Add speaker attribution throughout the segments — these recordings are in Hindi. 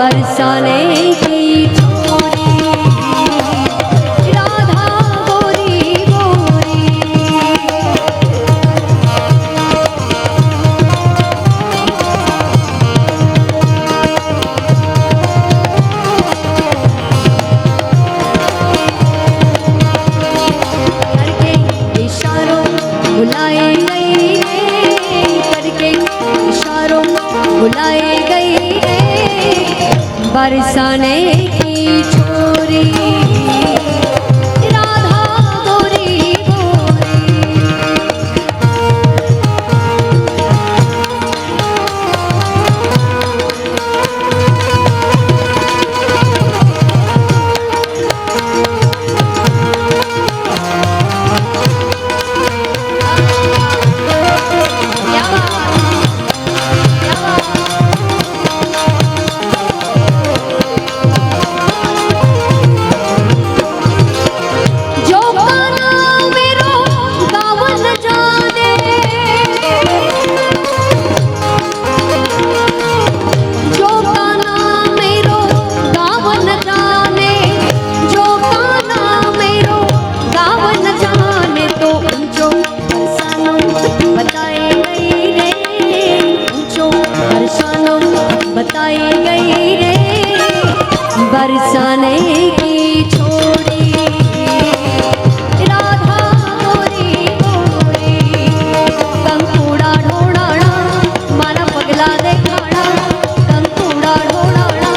Speaker 1: बरसाने की छोरी राधा गोरी गोरी। करके इशारों बुलाए गई रे, करके इशारों बुलाए गई रे, बरसाने की छोरी राधा गोरी गोरी। क्या बात, क्या बात। जो गाना मेरो गावन जाने, जो गाना मेरो गावन जाने, जो गाना मेरो गावन जाने, तो ऊंचो सनम बताए गई रे, ऊंचो सनम बताए गई रे, बरसाने की छोड़ी राधा गोरी गोरी। कंकुड़ा ढोड़ाड़ा माना पगला देखाड़ा, कंकुड़ा ढोड़ाड़ा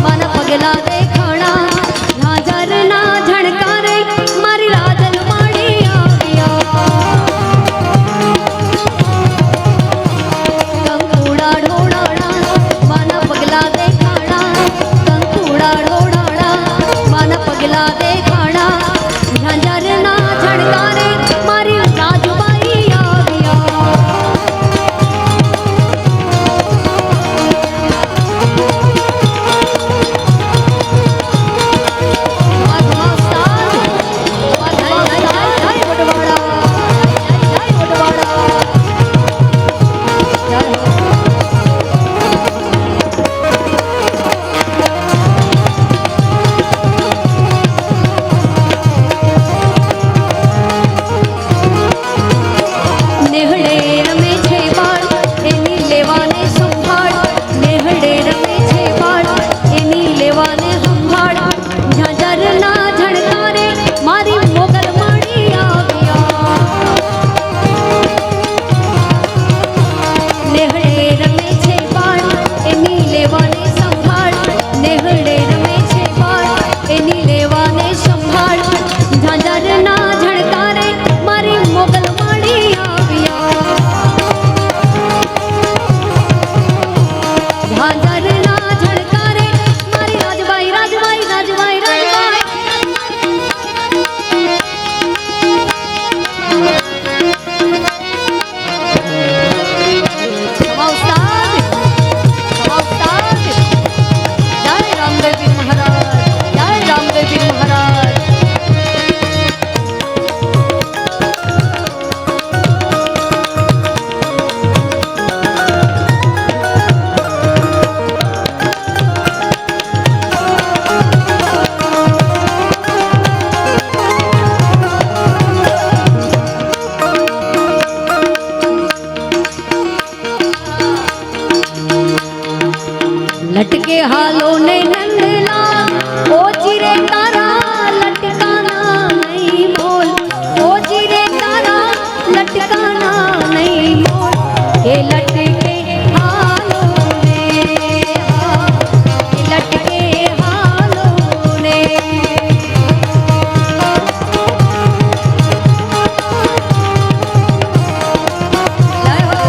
Speaker 1: माना पगला देखाड़ा, झांझर ना झणकारे मारी राजन माड़ी आ गया। कंकुड़ा ढोड़ाड़ा माना पगला देखाड़ा, कंकुड़ा ढोड़ाड़ा माना पगला देखाड़ा, झांझर ना झणकारे मारी राजबाई आ गया। मधमास्तान मधमास्तान जय बटवाड़ा, जय बटवाड़ा, जय हो। नेहड़े रमे छे बाळ एनी लेवाने संभाळ, नेहड़े रमे छे बाळ एनी लेवाने संभाळ, झांझर ना झणकारे मारी मोगल माड़ी आ गया। नेहड़े रमे छे बाळ एनी लेवाने संभाळ, नेहड़े रमे छे बाळ एनी लेवाने संभाळ, झांझर ना झणकारे मारी मोगल माड़ी आ गया। झांझर ना झणकारे मारी राजबाई राजबाई राजबाई राजबाई। समाउस्ताद, समाउस्ताद। जय रामदेव पीर महाराज, जय रामदेव पीर महाराज। लटके हालों ने नंदला ओ चिरे तारा लटकाना नहीं बोल, ओ चिरे तारा लटकाना नहीं बोल, के लटके हालों ने, हाँ, के लटके हालों ने। जय हो।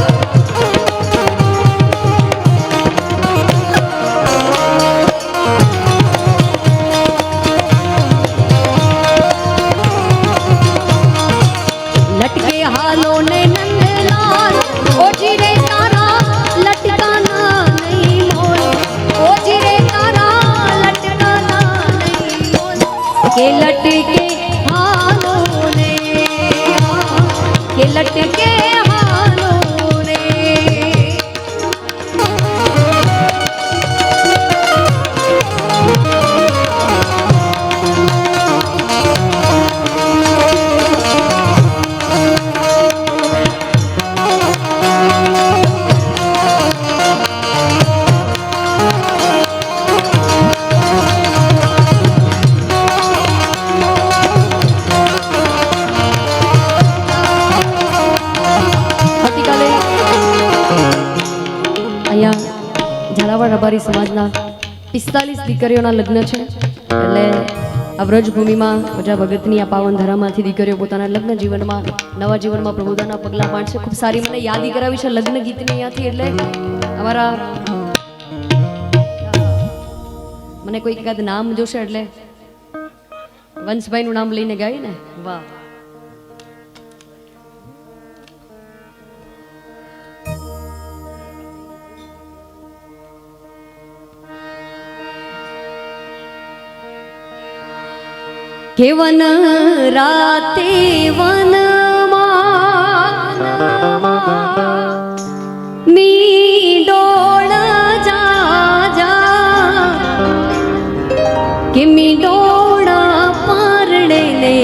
Speaker 1: રબારી સમાજના 45 દીકરીઓના લગ્ન છે એટલે આ વ્રજભૂમિમાં પ્રજા ભગતની આ પાવન ધરામાંથી દીકરીઓ પોતાના લગ્ન જીવનમાં નવા જીવનમાં પ્રબોધનના પગલાં પાડશે. ખૂબ સારી મને યાદી કરાવી છે લગ્ન ગીતની અહીંયાથી. એટલે અમારા મને કોઈ એકાદ નામ જોશે એટલે વંશભાઈનું નામ લઈને ગાય ને. વાહ. કે વન રાતે વનમાં મીડોળ જા કે મીડોળ પરણે ને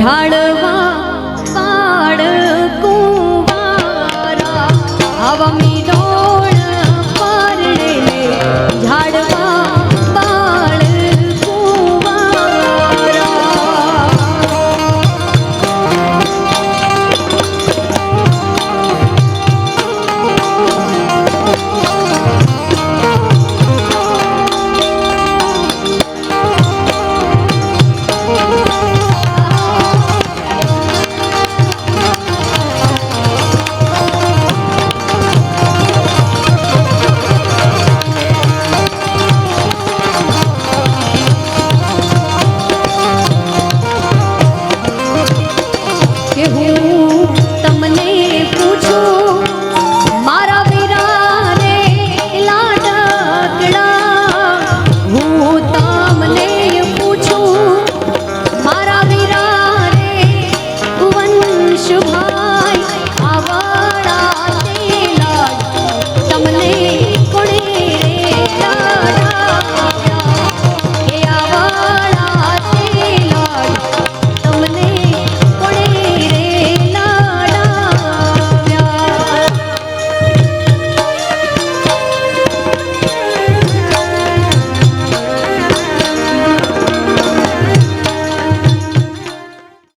Speaker 1: ઝાડ